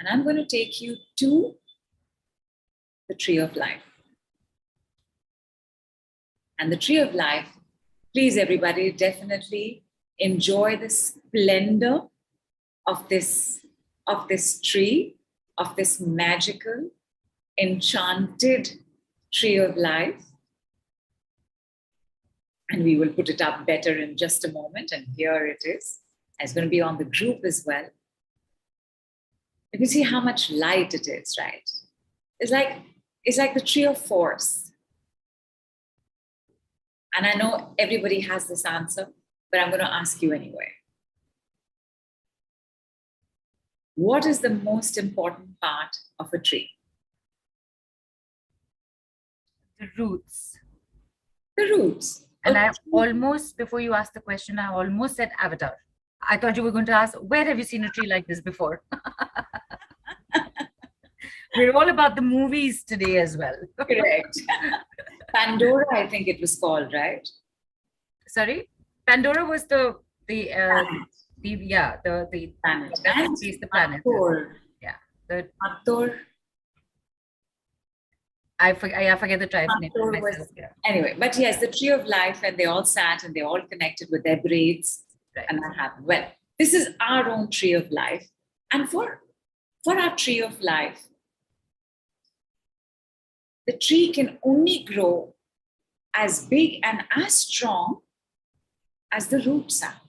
And I'm going to take you to the tree of life. And the tree of life, please everybody, definitely enjoy the splendor of this tree, of this magical, enchanted tree of life. And we will put it up better in just a moment. And here it is. It's going to be on the group as well. You can see how much light it is, right? It's like the tree of force. And I know everybody has this answer, but I'm going to ask you anyway. What is the most important part of a tree? The roots. The roots. And I almost, before you asked the question, I almost said avatar. I thought you were going to ask, where have you seen a tree like this before? We're all about the movies today as well. Correct. Pandora, I think it was called, right? Sorry? Pandora was the planet. The planet. The planet. Yeah. Actor. I forget the tribe name. Anyway, but yes, the tree of life, and they all sat and they all connected with their braids. Right. And that happened. Well, this is our own tree of life. And for our tree of life, the tree can only grow as big and as strong as the roots are.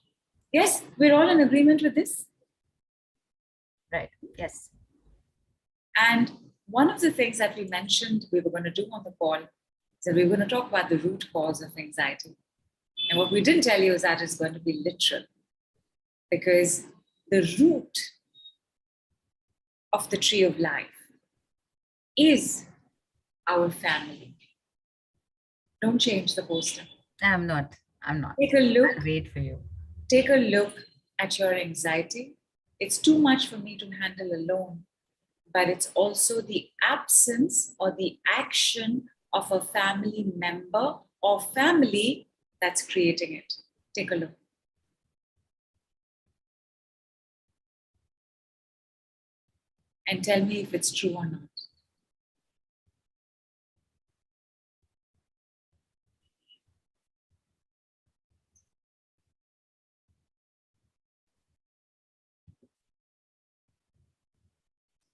Yes, we're all in agreement with this? Right, yes. And one of the things that we mentioned we were going to do on the call is that we were going to talk about the root cause of anxiety. And what we didn't tell you is that it's going to be literal, because the root of the tree of life is our family. Don't change the poster. I'm not. Take a look. I'll wait for you. Take a look at your anxiety. It's too much for me to handle alone, but it's also the absence or the action of a family member or family that's creating it. Take a look. And tell me if it's true or not.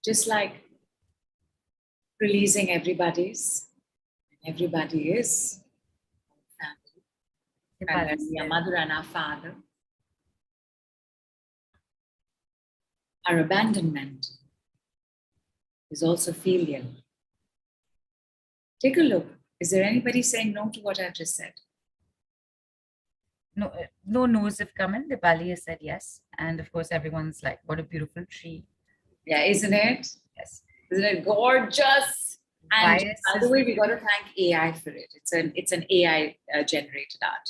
Just like releasing everybody is family, primarily our mother and our father. Our abandonment is also filial. Take a look. Is there anybody saying no to what I've just said? No no's have come in. Dipali has said yes. And of course, everyone's like, what a beautiful tree. Yeah, isn't it? Yes. Isn't it gorgeous? And by the way, we got to thank AI for it. It's an AI generated art.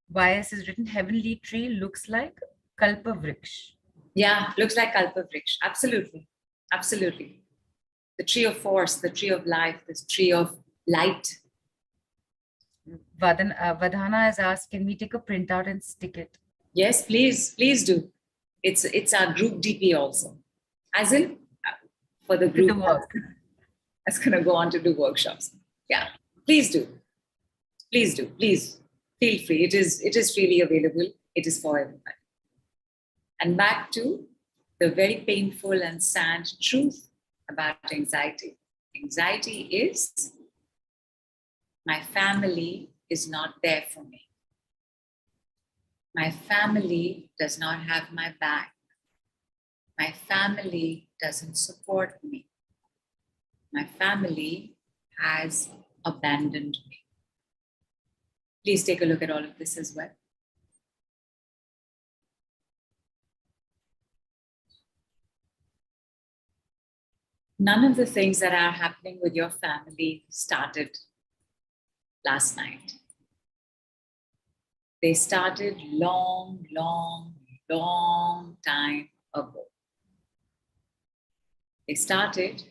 Bias is written, heavenly tree looks like Kalpa Vriksh. Yeah, looks like Kalpa Vriksh. Absolutely. Absolutely. The tree of force, the tree of life, this tree of light. Vadhana has asked, can we take a printout and stick it? Yes, please do. It's our group DP also. As in, for the group that's going to go on to do workshops. Yeah, please do. Please do. Please feel free. It is freely available. It is for everybody. And back to the very painful and sad truth about anxiety. Anxiety is, my family is not there for me. My family does not have my back. My family doesn't support me. My family has abandoned me. Please take a look at all of this as well. None of the things that are happening with your family started last night. They started long time ago. They started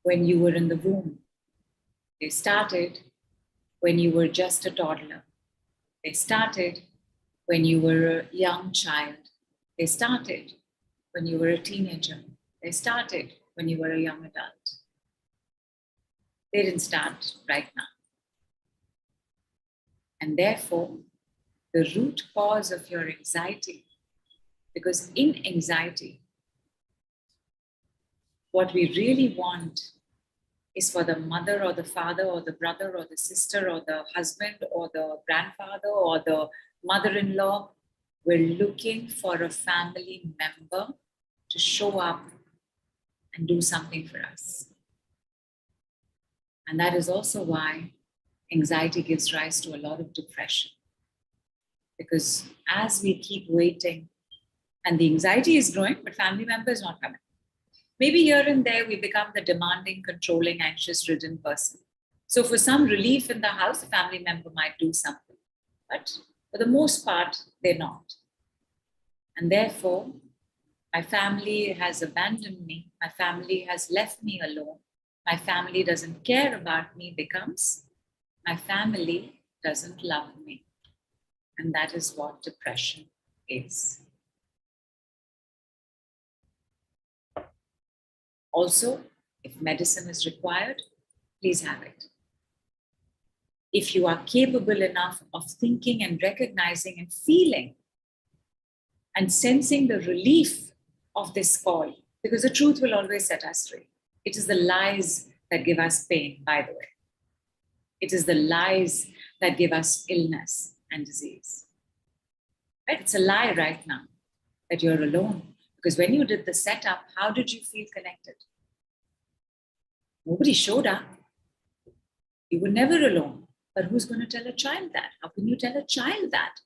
when you were in the womb. They started when you were just a toddler. They started when you were a young child. They started when you were a teenager. They started when you were a young adult. They didn't start right now. And therefore, the root cause of your anxiety, because in anxiety, what we really want is for the mother or the father or the brother or the sister or the husband or the grandfather or the mother-in-law. We're looking for a family member to show up and do something for us. And that is also why anxiety gives rise to a lot of depression. Because as we keep waiting, and the anxiety is growing, but family member is not coming. Maybe here and there we become the demanding, controlling, anxious-ridden person. So for some relief in the house, a family member might do something. But for the most part, they're not. And therefore, my family has abandoned me. My family has left me alone. My family doesn't care about me becomes my family doesn't love me. And that is what depression is. Also, if medicine is required, please have it. If you are capable enough of thinking and recognizing and feeling and sensing the relief of this call, because the truth will always set us free. It is the lies that give us pain, by the way. It is the lies that give us illness and disease. Right? It's a lie right now that you're alone. Because when you did the setup, how did you feel connected? Nobody showed up. You were never alone. But who's going to tell a child that? How can you tell a child that?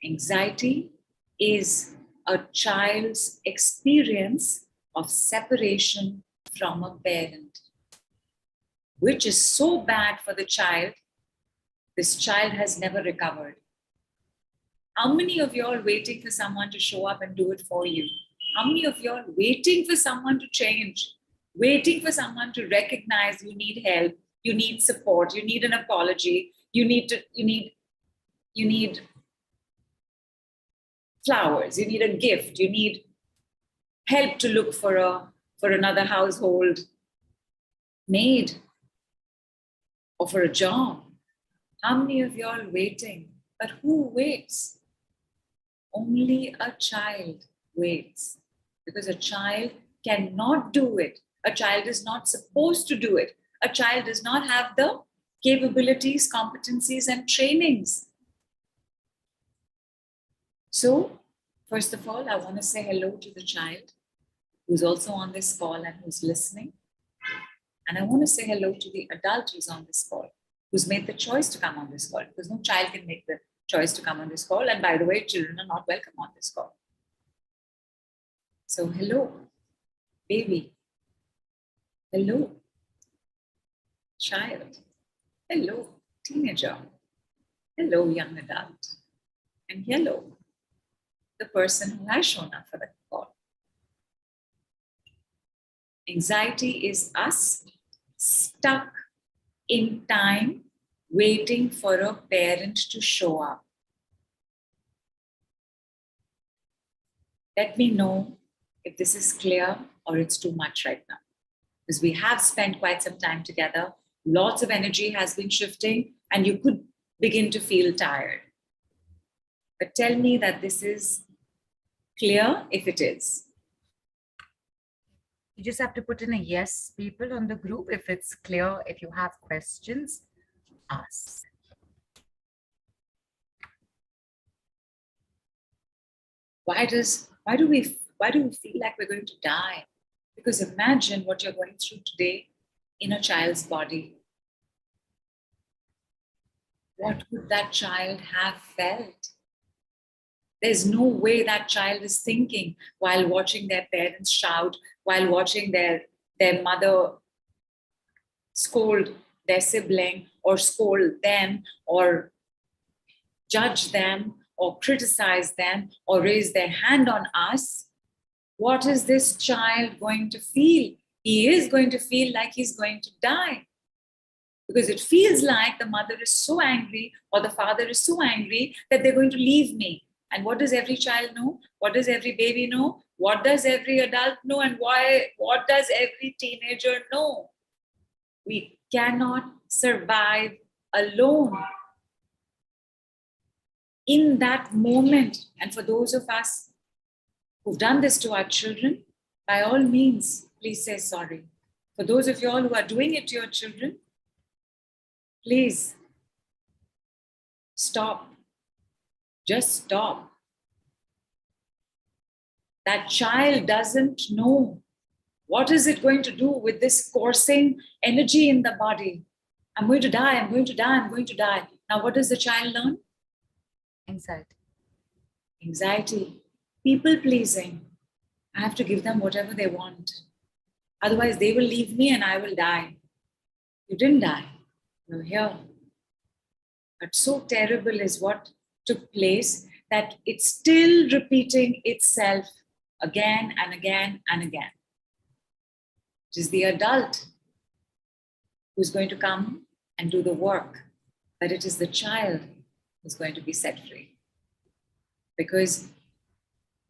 Anxiety is a child's experience of separation from a parent, which is so bad for the child, this child has never recovered. How many of you are waiting for someone to show up and do it for you? How many of you are waiting for someone to change? Waiting for someone to recognize you need help, you need support, you need an apology, you need flowers, you need a gift, you need help to look for another household maid or for a job. How many of you are waiting? But who waits? Only a child waits, because a child cannot do it. A child is not supposed to do it. A child does not have the capabilities, competencies, and trainings. So, first of all, I want to say hello to the child who's also on this call and who's listening. And I want to say hello to the adult who's on this call, who's made the choice to come on this call, because no child can make the choice to come on this call. And by the way, children are not welcome on this call. So hello, baby. Hello, child. Hello, teenager. Hello, young adult. And hello, the person who has shown up for the call. Anxiety is us stuck in time waiting for a parent to show up. Let me know if this is clear or it's too much right now. Because we have spent quite some time together. Lots of energy has been shifting and you could begin to feel tired. But tell me that this is clear if it is. You just have to put in a yes, people on the group, if it's clear. If you have questions, ask. Why do we feel like we're going to die? Because imagine what you're going through today in a child's body. What would that child have felt? There's no way that child is thinking while watching their parents shout, while watching their mother scold their sibling or scold them or judge them or criticize them or raise their hand on us. What is this child going to feel? He is going to feel like he's going to die. Because it feels like the mother is so angry or the father is so angry that they're going to leave me. And what does every child know? What does every baby know? What does every adult know, and what does every teenager know? We cannot survive alone. In that moment, and for those of us who've done this to our children, by all means, please say sorry. For those of you all who are doing it to your children, please stop. Just stop. That child doesn't know. What is it going to do with this coursing energy in the body? I'm going to die, I'm going to die, I'm going to die. Now, what does the child learn? Anxiety. Anxiety, people pleasing. I have to give them whatever they want. Otherwise, they will leave me and I will die. You didn't die. You're here. But so terrible is what took place that it's still repeating itself again and again and again. It is the adult who's going to come and do the work, but it is the child who's going to be set free. Because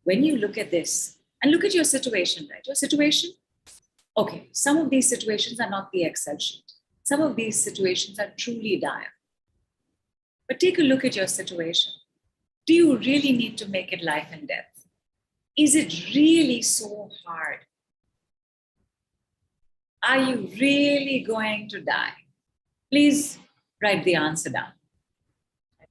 when you look at this and look at your situation, right? Your situation, okay, some of these situations are not the Excel sheet. Some of these situations are truly dire. But take a look at your situation. Do you really need to make it life and death? Is it really so hard? Are you really going to die? Please write the answer down.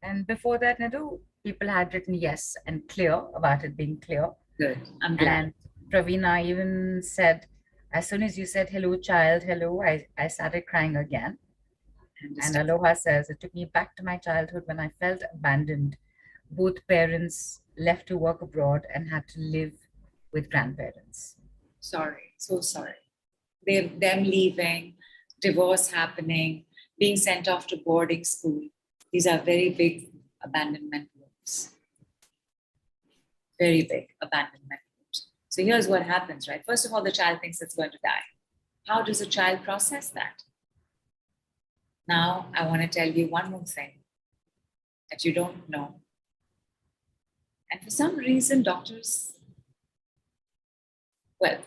And before that, Nidhu, people had written yes and clear about it being clear. Good. I'm glad. And Pravina even said, as soon as you said, hello, child, hello, I started crying again. And Aloha says, it took me back to my childhood when I felt abandoned. Both parents left to work abroad and had to live with grandparents. Sorry, so sorry. Them leaving, divorce happening, being sent off to boarding school. These are very big abandonment wounds. Very big abandonment wounds. So here's what happens, right? First of all, the child thinks it's going to die. How does a child process that? Now, I want to tell you one more thing that you don't know. And for some reason, doctors, well,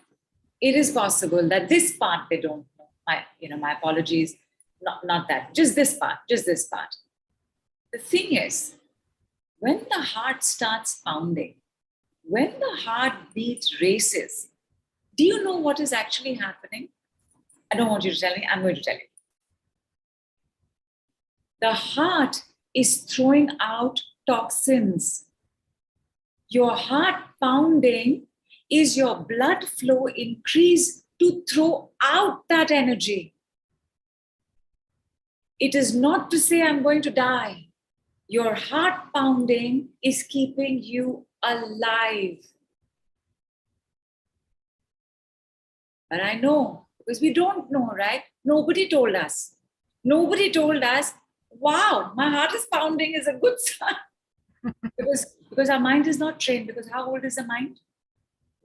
it is possible that this part they don't know. My apologies, not that, just this part. The thing is, when the heart starts pounding, when the heartbeat races, do you know what is actually happening? I don't want you to tell me, I'm going to tell you. The heart is throwing out toxins. Your heart pounding is your blood flow increase to throw out that energy. It is not to say I'm going to die. Your heart pounding is keeping you alive. But I know, because we don't know, right? Nobody told us. Nobody told us, wow, my heart is pounding is a good sign. because our mind is not trained. Because how old is the mind?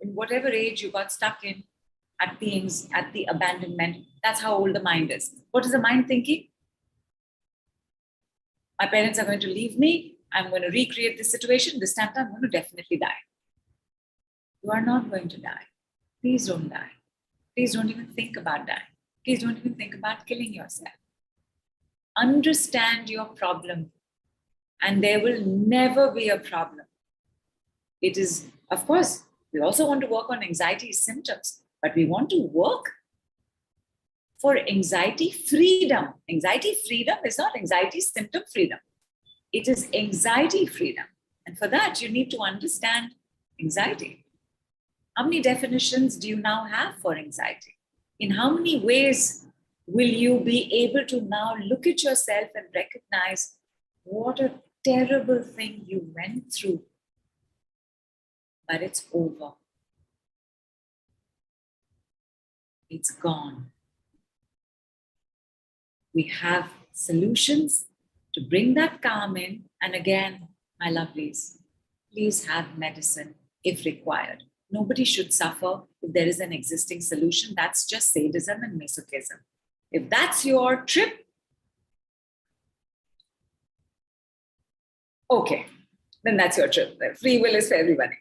In whatever age you got stuck in at the abandonment, that's how old the mind is. What is the mind thinking? My parents are going to leave me. I'm going to recreate this situation. This time I'm going to definitely die. You are not going to die. Please don't die. Please don't even think about dying. Please don't even think about killing yourself. Understand your problem, and there will never be a problem. It is, of course, we also want to work on anxiety symptoms, but we want to work for anxiety freedom. Anxiety freedom is not anxiety symptom freedom. It is anxiety freedom. And for that, you need to understand anxiety. How many definitions do you now have for anxiety? In how many ways will you be able to now look at yourself and recognize what a terrible thing you went through, but it's over. It's gone. We have solutions to bring that calm in. And again, my lovelies, please have medicine if required. Nobody should suffer if there is an existing solution. That's just sadism and masochism. If that's your trip, okay, then that's your trip. Free will is for everybody.